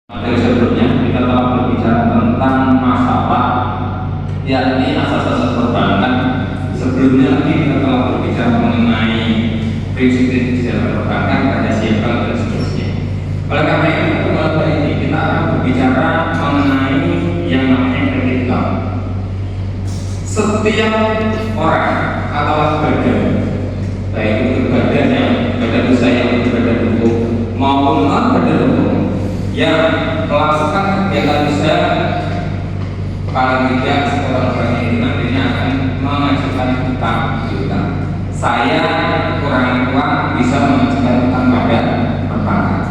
Materi sebelumnya kita telah berbicara tentang masalah yakni asas-asas perbankan. Sebelumnya lagi kita telah berbicara mengenai prinsip-prinsip dalam perbankan, rahasia siapa dan seterusnya. Oleh karena itu kali ini kita akan berbicara mengenai yang namanya kredit bank. Setiap orang atau badan, baik itu badan yang badan usaha yang badan hukum maupun non badan hukum yang melakukan kegiatan usaha, paling tidak seorang ini nantinya akan mengajukan utang. Saya kekurangan uang bisa mengajukan utang pada perbankan.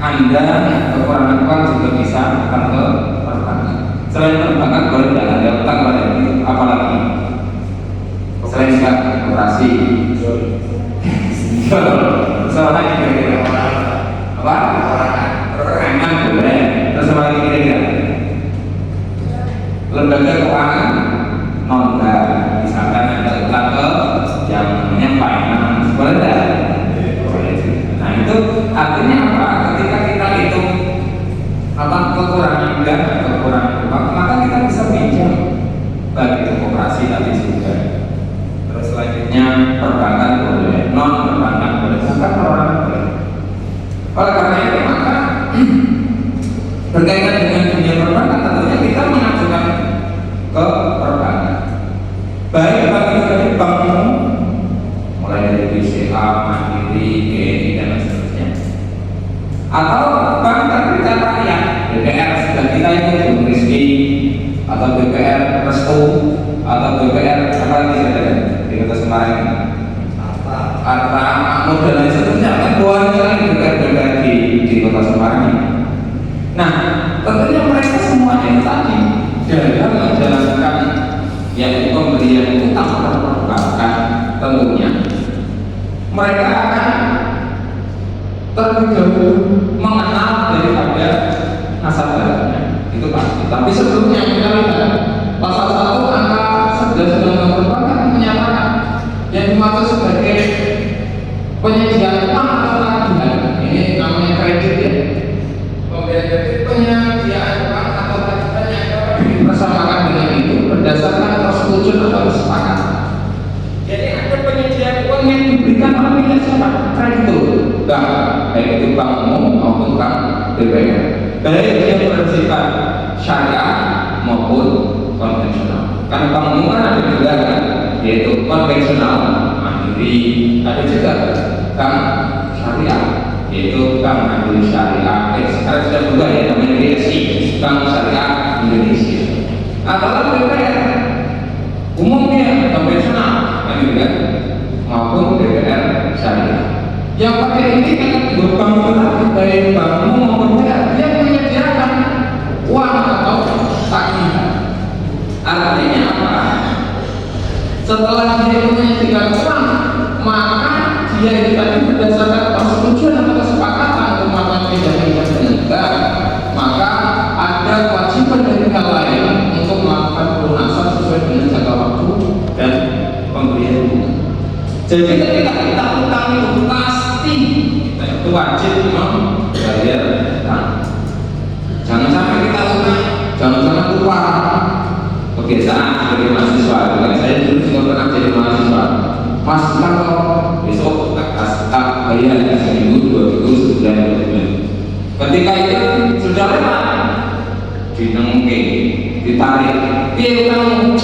Anda kekurangan uang juga bisa utang ke perbankan. Selain perbankan boleh tidak ada utang pada itu, apalagi selain operasi. Soalnya kira-kira apa? Perorangan boleh. Terus apa lagi kira-kira? Lembaga keuangan non bank, misalkan ada utang ke yang menyampaikan, boleh tidak? Boleh. Nah itu artinya apa? Ketika kita hitung apa kekurangan dan kekurangan uang, maka kita bisa pinjam bagi koperasi tadi juga. Terus selanjutnya perbankan boleh, non perbankan boleh, bahkan perorangan boleh. Oleh karena itu maka berkaitan dengan dunia perbankan tentunya kita mengajukan ke perbankan, baik bagi bank umum mulai dari BCA, Mandiri, BNI dan seterusnya, atau bank terbitan rakyat, BPR sudah kita itu Bung Rizky, atau BPR Restu, atau BPR apa lagi di Kota Semarang, Arta, Makmur dan lain seterusnya, kan banyak lagi BPR di Kota Semarang. Nah, tentunya mereka semuanya tadi dalam menjalankan yang pemberian utang pada perbankan, tentunya mereka akan terlebih dahulu mengenal daripada nasabahnya, itu pasti. Tapi sebelumnya kita lihat pasal 1 angka 11 Undang-Undang Perbankan menyatakan yang dimaksud sebagai penyediaan uang atau tagihan, ini namanya kredit ya. Penyediaan uang atau tagihan yang dapat dipersamakan dengan itu berdasarkan persetujuan atau kesepakatan. Jadi ada penyediaan uang yang diberikan oleh pihak siapa? Kreditur, bank, baik itu bank umum maupun bank BPR, baik yang bersifat syariah maupun konvensional. Karena bank umum kan ada juga kan, yaitu konvensional, mandiri, ada juga bank syariah, yaitu Bank Mandiri Syariah. Sekarang sudah berubah ya namanya BSI, Bank Syariah Indonesia. Atau BPR umumnya konvensional, kan gitu kan, maupun BPR Syariah. Yang pakai ini kan bank baik bank umum maupun BPR, dia menyediakan uang atau tagihan. Artinya apa? Setelah dia menyediakan uang, maka dia itu tadi berdasarkan persetujuan atau kesepakatan untuk melakukan pinjam dengan bank, maka ada kewajiban dari pihak lain untuk melakukan pelunasan sesuai dengan jangka waktu dan pemberian bunga. Jadi ketika kita utang itu pasti kita itu wajib membayar utang. Jangan sampai kita utang, jangan sampai lupa. Kebiasaan sebagai mahasiswa, saya dulu juga pernah jadi mahasiswa. Mas kalau besok tak bayar seminggu, 2 minggu, sebulan, 2 bulan. Ketika itu sudah lewat, dinengke, ditarik. Iya kamu,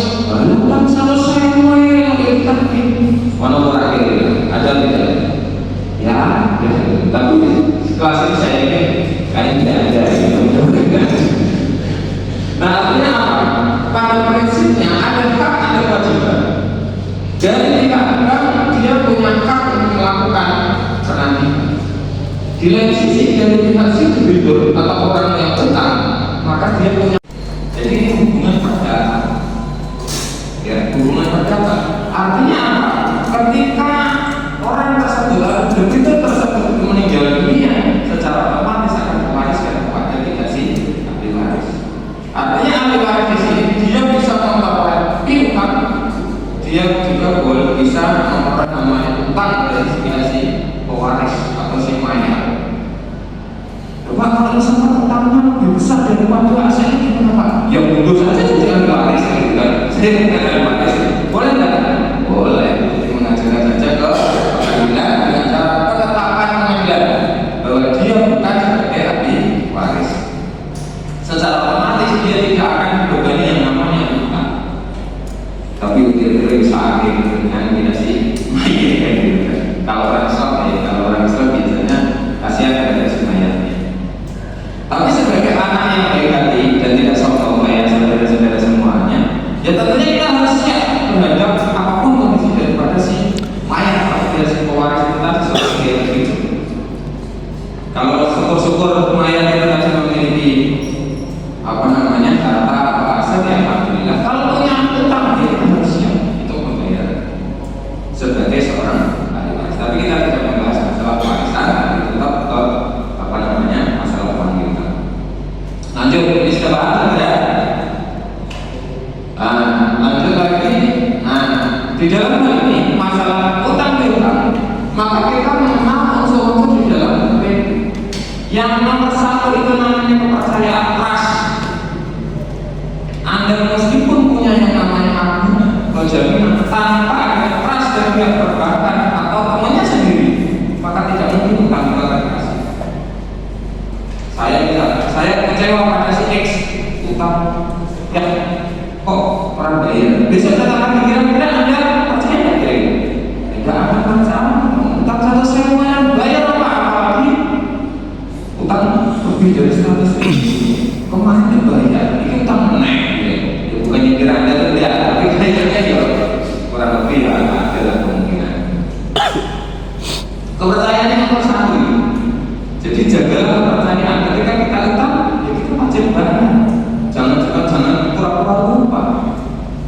kan selesai mulai kita mana orang ada tidak? Ya, tapi kelas ini saya ini kayaknya tidak ada. Nah artinya apa? Pada prinsipnya ada hak, ada kewajiban. Dari pihak bank dia punya hak untuk melakukan penagih. Di lain sisi dari pihak si debitur atau orang yang utang, maka dia punya. Jadi ini hubungan perdata. Ya, hubungan perdata. Artinya apa? Ketika orang tersebut, debitur tersebut meninggal dunia, secara otomatis akan mewariskan kepada tidak si ahli waris. Artinya ahli waris di sini dia bisa memperoleh piutang. Dia juga boleh bisa memperoleh namanya utang dari si pewaris atau si mayat. Coba kalau sama utangnya izin dari Pak Istri, boleh nggak? Boleh, mengajukan saja ke pengadilan dengan cara penetapan pengadilan bahwa dia bukan sebagai ahli waris. Secara otomatis dia tidak akan dibebani yang namanya utang. Tapi utir-utir bisa dengan tidak sih, kalau orang Islam biasanya kasihan kepada si mayatnya. Tapi sebagai anak yang baik hati dan tidak sombong kayak saudara-saudara semuanya, ya tentunya kita harus siap terhadap apapun kondisi daripada si mayat atau si pewaris kita sesuai dengan itu. Kalau syukur-syukur mayat kita masih memiliki harta atau aset, ya alhamdulillah. Kalau punya utang, dia harus siap itu membayar sebagai seorang ahli waris. Tapi kita tidak membahas masalah warisan, tapi tetap ke masalah uang kita. Lanjut, ini sudah bahas ya. Lanjut lagi. Di dalam hal ini masalah utang piutang, maka kita mengenal unsur-unsur di dalam kredit. Yang nomor satu itu namanya kepercayaan trust. Anda meskipun punya yang namanya agunan atau jaminan, tanpa ada trust dari pihak perbankan atau temannya sendiri, maka tidak mungkin utang itu akan dikasih. Saya kecewa pada si X, utang ya kok orang bayar, besok datang lagi, kira-kira Anda percaya nggak kira-kira? Tidak akan percaya. Utang 100.000 bayar apa? Apalagi utang lebih dari 100.000 kemarin dibayar, ini utang naik ya. Bukannya kira Anda tidak, tapi kayaknya ya kurang lebih adalah kemungkinan. Kepercayaan yang nomor satu. Jadi jagalah kepercayaan. Ketika kita utang, ya kita wajib bayar. Jangan pura-pura lupa.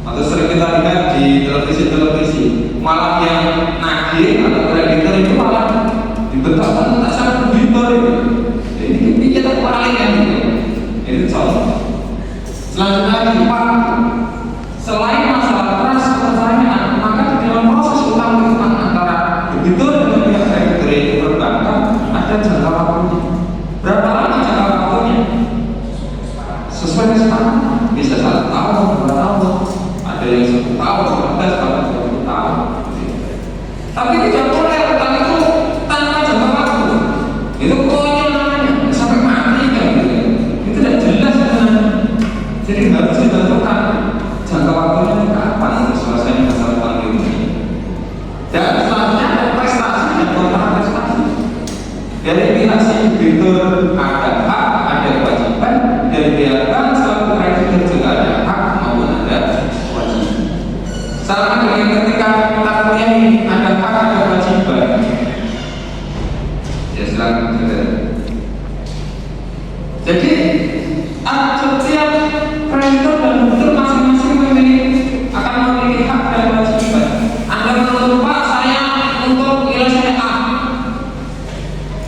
Atau sering kita lihat di televisi, malah yang nagih atau kreditor itu malah dibentakkan tak sama kreditor itu. Jadi kita paling kan itu. Itu contoh. Selanjutnya lagi Pak, selain masalah trust kepercayaan, maka di dalam proses utang piutang antara debitur dengan pihak kreditor itu perbankan ada jangka waktunya. Berapa lama jangka waktunya? Sesuai kesepakatan, bisa 1 tahun, 2 tahun, ada yang 10 tahun, 15 tahun, 20 tahun. Tapi tidak boleh utang itu tanpa jangka waktu. Itu konyol namanya, sampai mati kan gitu. Itu tidak jelas sebenarnya. Jadi harus ditentukan jangka waktunya kapan untuk selesai masalah utang ini. Dan selanjutnya ada prestasi dan kontra prestasi. Dari pihak si debitur ada hak, ada kewajiban. Dari pihak bank selaku kreditur juga ada hak maupun ada kewajiban. Sama dengan ketika kita punya ini ada hak, ada kewajiban. Ya silakan. Jadi setiap kreditor dan debitur masing-masing akan memiliki hak dan kewajiban. Anda menuntut Pak, saya untuk nilai saya A,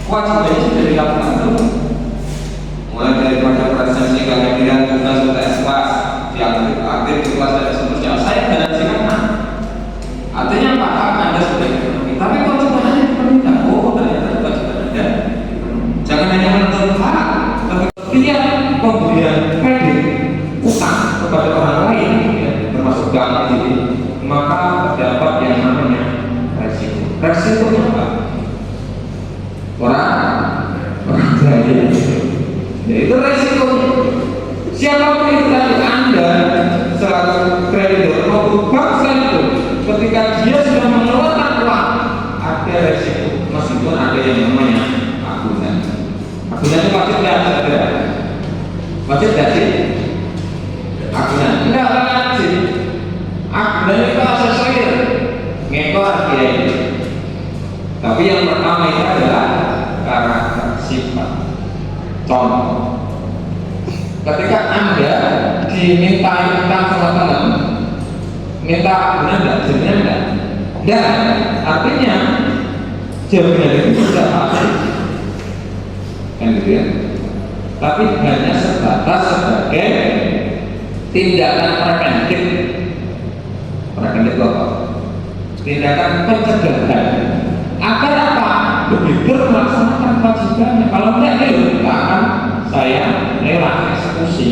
kewajibannya sudah dilakukan dulu. Mulai dari proses kehadiran tugas UTS kelas, diaktif di kelas dan seterusnya. Saya garansikan A. Artinya Pak, hak Anda sudah dipenuhi, tapi kewajiban Anda dipenuhi. Oh, ternyata kewajiban Anda dipenuhi. Jangan hanya menuntut hak, tapi setiap pemberian kredit utang kepada orang lain, ya, termasuk bank ini, maka terdapat yang namanya resiko. Resikonya apa? Orang lain. Yaitu resikonya. Siapapun itu tadi, Anda selaku kreditor maupun bank sekalipun, ketika dia sudah mengeluarkan uang, ada resiko. Meskipun ada yang namanya agunan. Agunan itu wajib nggak? Wajib nggak sih? Agunan enggak wajib. Agunan itu aksesoris, ngekor dia itu. Tapi yang pertama itu adalah karakter sifat. Contoh, ketika Anda diminta utang sama teman, minta agunan enggak? Jaminan enggak? Enggak. Artinya jaminan itu sudah pasti, kan gitu ya. Tapi hanya sebatas sebagai tindakan preventif. Preventif apa? Tindakan pencegahan. Agar apa? Debitur melaksanakan kewajibannya. Kalau tidak, akan saya rela eksekusi.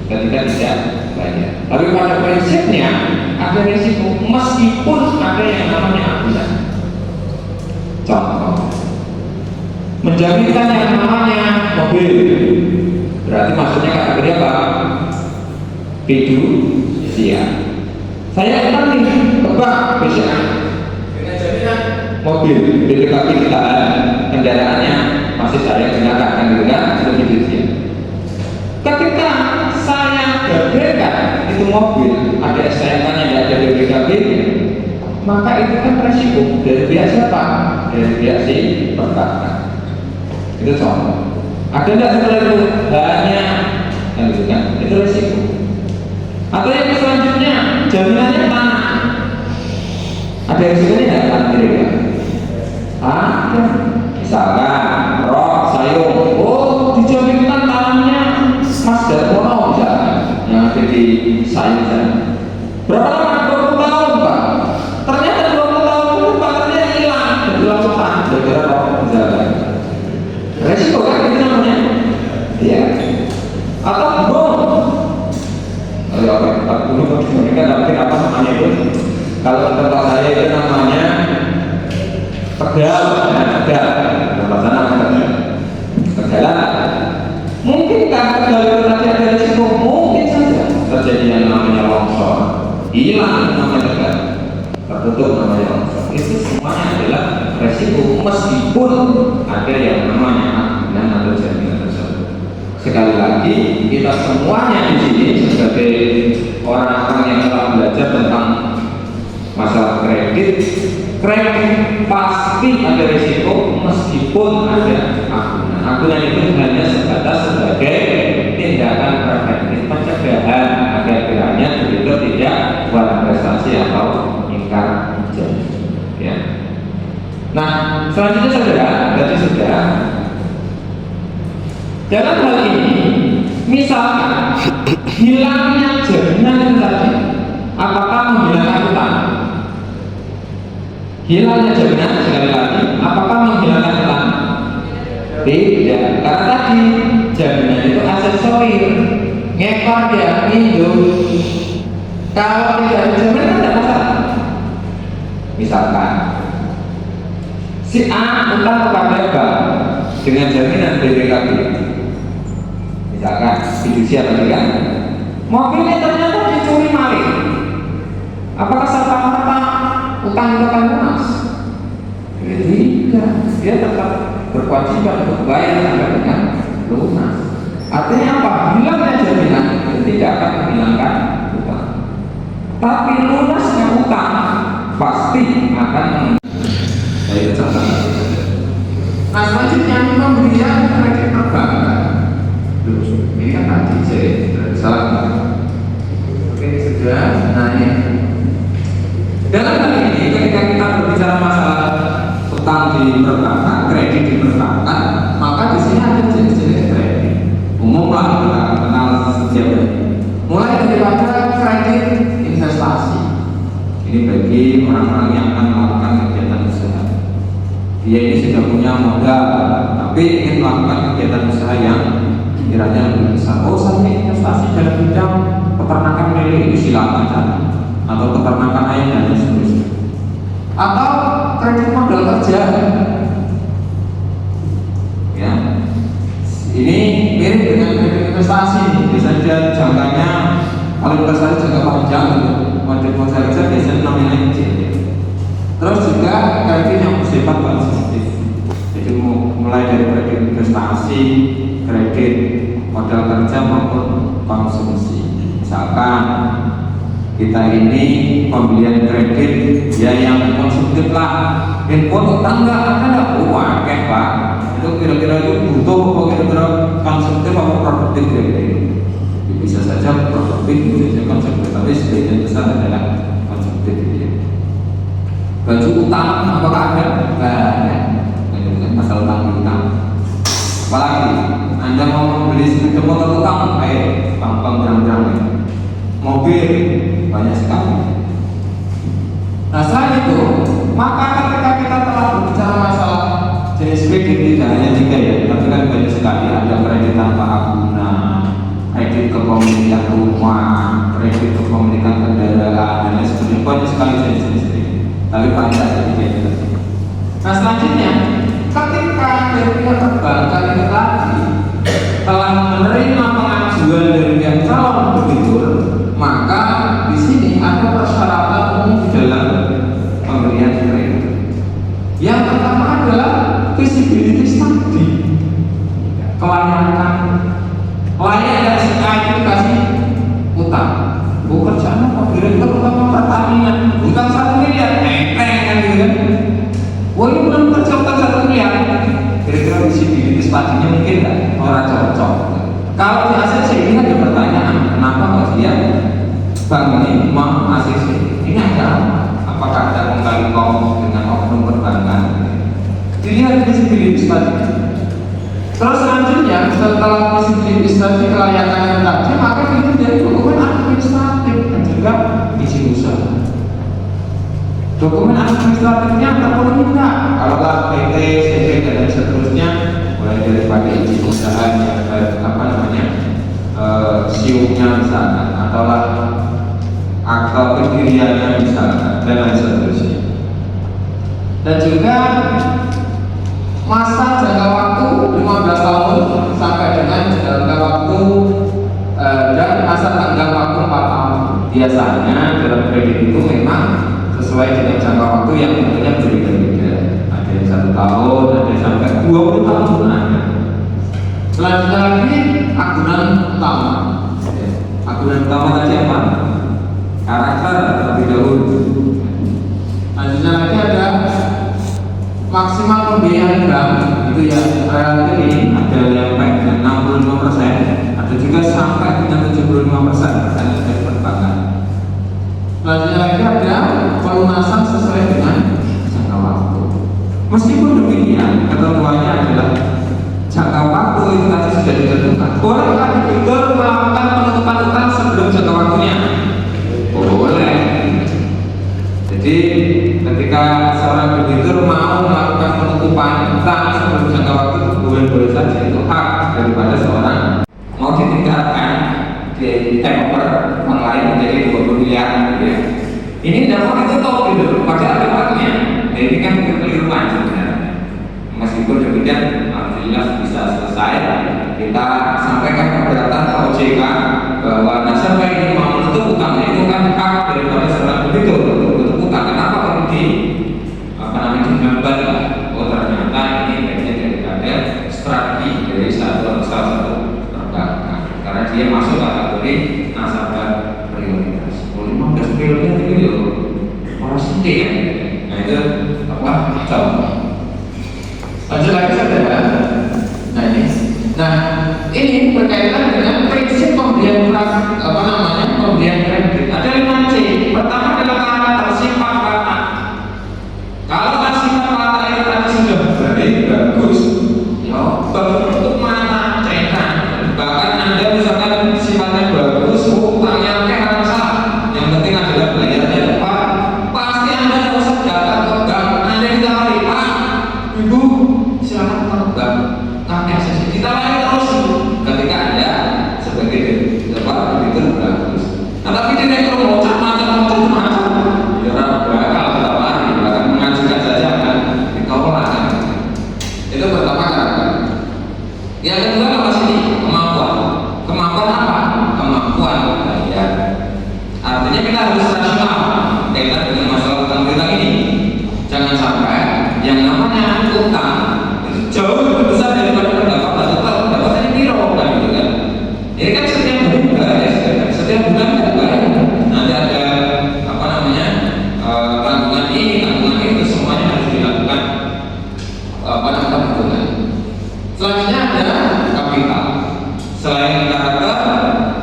ketika tidak bayar. Tapi pada prinsipnya ada risiko meskipun ada yang namanya agunan. Contoh, menjaminkan yang namanya mobil, berarti maksudnya kategori apa? Fidusia. Saya kenal nih ke bank BCA dengan jaminan mobil BPKB ditahan, kendaraannya masih saya gunakan kan gitu kan, itu fidusia. Ketika saya gagalkan itu mobil ada STNK-nya tidak ada BPKB, maka itu kan resiko dari pihak siapa? Dari pihak si perbankan. Itu contoh. Ada tidak setelah itu hanya kan gitu kan, itu resiko. Atau yang selanjutnya jaminannya tanah. Ada risikonya tidak tanah kira-kira? Ada. Misalkan rok sayur, oh dijaminkan tanahnya Mas Darmono misalkan yang ada di sayur sana. Berapa lama? 20 tahun Pak. Ternyata 20 tahun itu pakannya hilang dari lautan gara-gara rok misalkan. Resiko kan itu namanya. Iya. Atau apa dulu kan tapi apa namanya itu kalau tempat saya itu namanya tegal tempat sana tegalan mungkin kan tegal itu nanti ada risiko mungkin saja terjadi yang namanya longsor hilang namanya tegal tertutup namanya longsor itu semuanya adalah resiko meskipun ada yang namanya agunan atau jaminan tersebut. Sekali lagi kita semuanya di sini sebagai orang-orang yang telah belajar tentang masalah kredit pasti ada risiko meskipun ada agunan. Agunan itu hanya sebatas sebagai tindakan preventif pencegahan agar kiranya begitu tidak buat prestasi atau ingkar janji. Ya. Nah selanjutnya saudara, berarti sudah dalam hal ini, misalkan hilangnya jaminan itu tadi, apakah menghilangkan utang? Hilangnya jaminan sekali lagi, apakah menghilangkan utang? Tidak, karena tadi jaminan itu aksesoris, ngekor dia hidup. Kalau tidak ada jaminan kan tidak masalah. Misalkan si A utang kepada bank dengan jaminan BPKB. Misalkan fidusia tadi kan, mobilnya ternyata dicuri maling. Apakah serta-merta utang itu akan lunas? Tidak, dia tetap berkewajiban untuk bayar sampai dengan lunas. Artinya apa? Hilangnya jaminan itu tidak akan menghilangkan utang. Tapi lunasnya utang pasti akan Nah selanjutnya pemberian kredit perbankan. Ini kan tadi saya salah. Oke ini sudah. Nah ini dalam hal ini ketika kita berbicara masalah utang di perbankan, kredit di perbankan, maka di sini ada jenis-jenis kredit. Umum lah kita kenal sejauh ini. Mulai daripada kredit investasi. Ini bagi orang-orang yang akan melakukan kegiatan usaha. Dia ini sudah punya modal, tapi ingin melakukan kegiatan usaha yang kiranya lebih besar. Oh, saya investasi dalam bidang peternakan lele, silakan saja. Atau peternakan ayam dan seterusnya. Atau kredit modal kerja. Ya, ini mirip dengan kredit investasi. Biasanya jangkanya kalau investasi jangka panjang, kredit modal kerja biasanya nominalnya kecil. Terus juga kredit yang bersifat konsumtif. Jadi mulai dari kredit investasi, kredit modal kerja maupun konsumsi. Misalkan kita ini pembelian kredit ya yang konsumtif lah. Handphone utang nggak ada uang kayak Pak. Itu kira-kira itu butuh apa kira-kira konsumtif apa produktif kira-kira itu. Bisa saja produktif, bisa saja konsumtif, tapi sebagian besar adalah konsumtif. Baju utang apakah ada? Nggak ada. Ini masalah utang. Apalagi Anda mau membeli sepeda motor utang, gampang berang-berang. Mobil banyak sekali. Nah selain itu, maka ketika kita telah berbicara masalah jenis kredit tidak hanya 3 ya, tapi kan banyak sekali. Ada kredit tanpa agunan, kredit ke kepemilikan rumah, kredit kepemilikan kendaraan, dan lain sebagainya. Banyak sekali jenis-jenis ini. Tapi paling tidak sedikit itu. Nah selanjutnya, ketika dari pihak perbankan itu tadi telah menerima pengajuan dari pihak calon debitur, maka di sini ada persyaratan umum di dalam pemberian kredit. Yang pertama adalah visibility study, kelayakan, layak dan sesuai itu dikasih utang. Pekerjaan apa? Direktur utama Pertamina, utang 1 miliar, kan gitu kan? Wah ini belum kerja utang 1 miliar. Kira-kira visibility study-nya mungkin nggak? Orang cocok. Kalau di ACC ini ada pertanyaan, kenapa kok dia bank ini mau ACC? Ini ada apa? Apakah ada kongkali kong dengan oknum perbankan? Dilihat visibility study. Terus selanjutnya setelah visibility study kelayakan tadi, maka itu dari dokumen administratif dan juga izin usaha. Dokumen administratifnya terpenuhi enggak? Kalau PT, CV dan seterusnya, mulai daripada izin usahanya, siupnya misalkan, atau akta pendiriannya misalkan, dan lain seterusnya. Dan juga masa jangka waktu 15 tahun sampai dengan jangka waktu dan masa tenggang waktu 4 tahun. Biasanya dalam kredit itu memang sesuai dengan jangka waktu yang tentunya berbeda-beda. Ada yang 1 tahun, ada yang sampai 20 tahun. Selanjutnya lagi agunan utama. Agunan utama tadi apa? Karakter terlebih dahulu. Selanjutnya lagi ada maksimal pembiayaan bank, itu ya relatif ini ada yang sampai dengan 65%, ada juga sampai dengan 75% dari perbankan. Selanjutnya lagi ada pelunasan sesuai dengan jangka waktu. Meskipun demikian, ketentuannya adalah jangka waktu itu tadi sudah ditentukan. Bolehkah debitur melakukan penutupan utang sebelum jangka waktunya? Boleh. Jadi ketika seorang debitur mau melakukan penutupan utang sebelum jangka waktu itu boleh saja, itu hak daripada seorang. Mau ditingkatkan di over orang lain menjadi 20 miliar gitu ya. Ini dapat ditutup gitu, padahal ada haknya. Ini kan kekeliruan sebenarnya. Meskipun demikian, alhamdulillah bisa selesai. Kita sampaikan keberatan ke OJK bahwa nasabah ini mau menutup utangnya itu kan hak daripada seorang debitur untuk menutup utang. Kenapa perlu digambar? Oh ternyata ini bagian daripada strategi dari salah satu perbankan, karena dia masuk kategori nasabah prioritas. 15 prioritas itu ya orang sedih kan? Nah itu apa? Contoh. Lanjut lagi saudara. Ini berkaitan dengan prinsip pemberian pemberian kredit. Ada 5C. Pertama adalah karakter sifat watak. Kalau sifat watak itu tadi sudah baik, bagus, ya bentuk mata cekan. Bahkan Anda misalkan sifatnya bagus, utangnya kayak salah. Yang penting adalah bayarnya tepat. Pasti Anda tidak usah datang ke bank. Anda ditawari, Pak, Ibu, silakan ke bank. Kami akses kita lagi terus. Ketika Anda sebagai debitur bagus. Nah, tapi tidak perlu macam-macam. Ya orang bakal ditawari, bahkan mengajukan saja kan ditolak kan. Itu pertama karakter. Yang kedua apa sini? Kemampuan. Kemampuan apa? Kemampuan bayar. Artinya kita harus rasional kaitan dengan masalah utang ini. Jangan sampai yang namanya utang itu jauh lebih besar daripada pendapatan total. Pendapatannya piro kan gitu kan. Ini kan setiap bulan bayar, setiap bulan bayar. Nanti ada tanggungan ini, semuanya harus dilakukan perhitungan. Selanjutnya ada kapital. Selain karakter,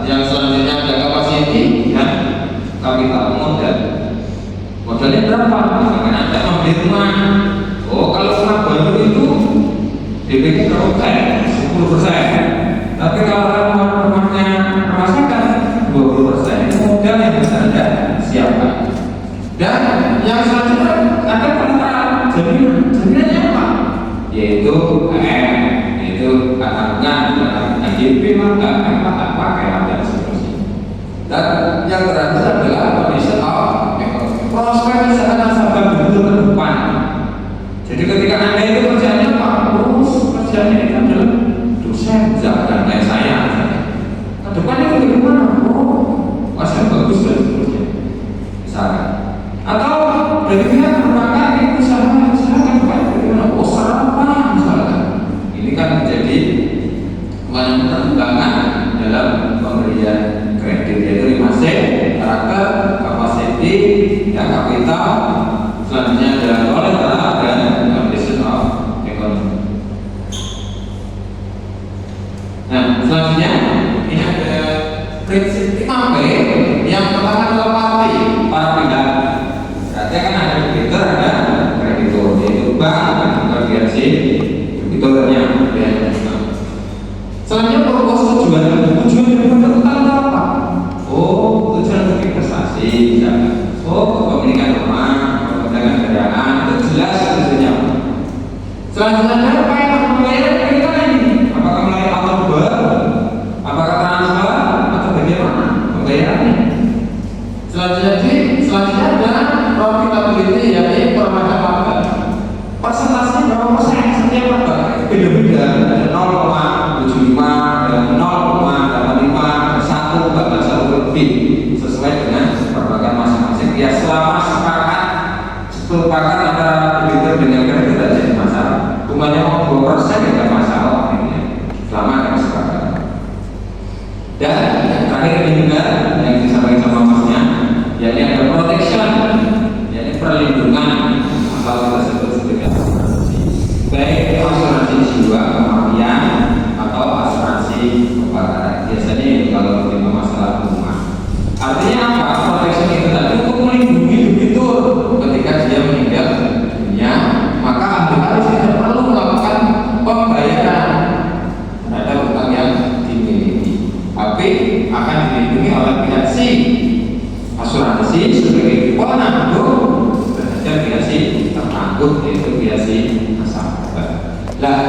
yang selanjutnya ada kapasiti dan kapital modal. Modalnya berapa? Misalkan Anda membeli rumah. Oh, kalau rumah baru itu DP-nya berapa? 10%. Tapi kalau rumahnya rasakan 20%, itu modal yang bisa Anda siapkan. Dan yang selanjutnya ada kontrak jaminan. Jaminannya apa? Yaitu yaitu tanggungan, JP maka apa kayak ada seperti Dan yang terakhir adalah condition of economy. Prospek usaha nasabah begitu ke depan. Jadi ketika Anda itu kerjanya Pak, terus kerjanya itu adalah dosen, misalkan kayak saya. Ke depan itu bagaimana? Oh, saya bagus dan seterusnya. Misalkan. Atau dari pihak perbankan ini usaha kan bagaimana? Oh, serapan misalkan. Ini kan menjadi pertimbangan dalam pemberian kredit, yaitu 5C, karakter, kapasiti, ya, kapital, selanjutnya ada kolateral dan condition of economy. Nah, selanjutnya ini ada prinsip 5P. Yang pertama adalah party, para pihak. Berarti kan ada debitur, ada kreditur, yaitu bank dan bagian si debiturnya. Selanjutnya pokok tujuan utama apa? Oh, tujuan untuk investasi, misalnya. Oh, kepemilikan rumah, perdagangan kendaraan, itu jelas tujuannya. Selanjutnya apa yang membayar kita ini? Apakah melalui outbound, apakah transfer, atau bagaimana pembayarannya? Selanjutnya ada profitability, yaitu permata laba. Persentasenya berapa persen setiap laba? Beda-beda, ada 0,75, ada 0,85, ada 1, bahkan 1 lebih, sesuai dengan perbankan masing-masing. Ya, selama sepakat antara debitur dengan kreditur tidak jadi masalah. Bunganya mau 2% tidak masalah, selama ada kesepakatan. Dan yang terakhir ini juga yang disampaikan sama masnya, yakni ada protection, yakni perlindungan masalah tersebut sebagai asuransi, baik asuransi jiwa kematian atau asuransi kebakaran. Biasanya itu kalau terima masalah rumah. Artinya apa? Protection itu tadi untuk melindungi debitur ketika dia meninggal dunia, maka ahli tidak perlu melakukan pembayaran terhadap utang yang dimiliki, tapi akan dilindungi oleh pihak si asuransi sebagai penanggung terhadap pihak si tertangguh, yaitu pihak si nasabah. Nah,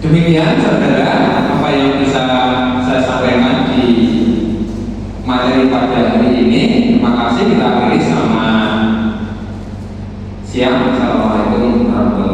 demikian saudara apa yang bisa saya sampaikan di materi pada hari ini. Terima kasih, kita akhiri, selamat siang. Assalamualaikum warahmatullahi wabarakatuh.